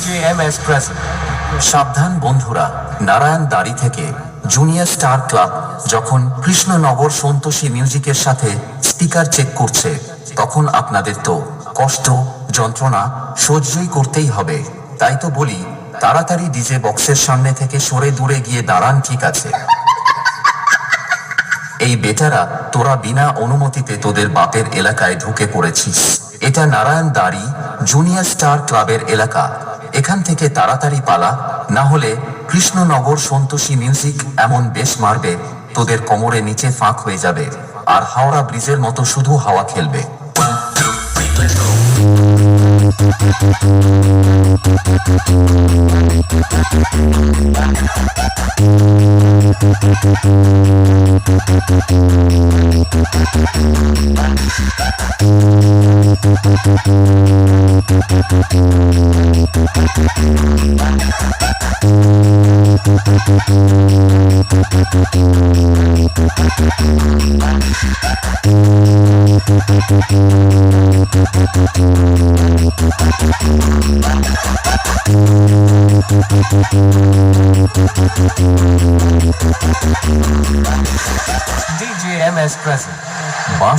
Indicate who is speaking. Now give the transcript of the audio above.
Speaker 1: DJMS present.
Speaker 2: সাবধান বন্ধুরা, নারায়ণ দাড়ি থেকে জুনিয়র স্টার ক্লাব যখন কৃষ্ণনগর সন্তোষী মিউজিকের সাথে স্পিকার চেক করছে, তখন আপনাদের তো কষ্ট যন্ত্রণা সহ্যই করতেই হবে। তাই তো বলি, তাড়াতাড়ি ডিজে বক্সের সামনে থেকে সরে দূরে গিয়ে দাঁড়ান, ঠিক আছে? এই বেটারা, তোরা বিনা অনুমতিতে তোদের বাপের এলাকায় ঢুকে পড়েছিস। এটা নারায়ণ দাড়ি জুনিয়র স্টার ক্লাবের এলাকা। এখান থেকে তাড়াতাড়ি পালা, না হলে কৃষ্ণনগর সন্তোষী মিউজিক এমন বেশ মারবে, তোদের কোমরে নিচে ফাঁক হয়ে যাবে, আর হাওড়া ব্রিজের মতো শুধু হাওয়া খেলবে।
Speaker 1: DJMS present.
Speaker 2: বাঁশ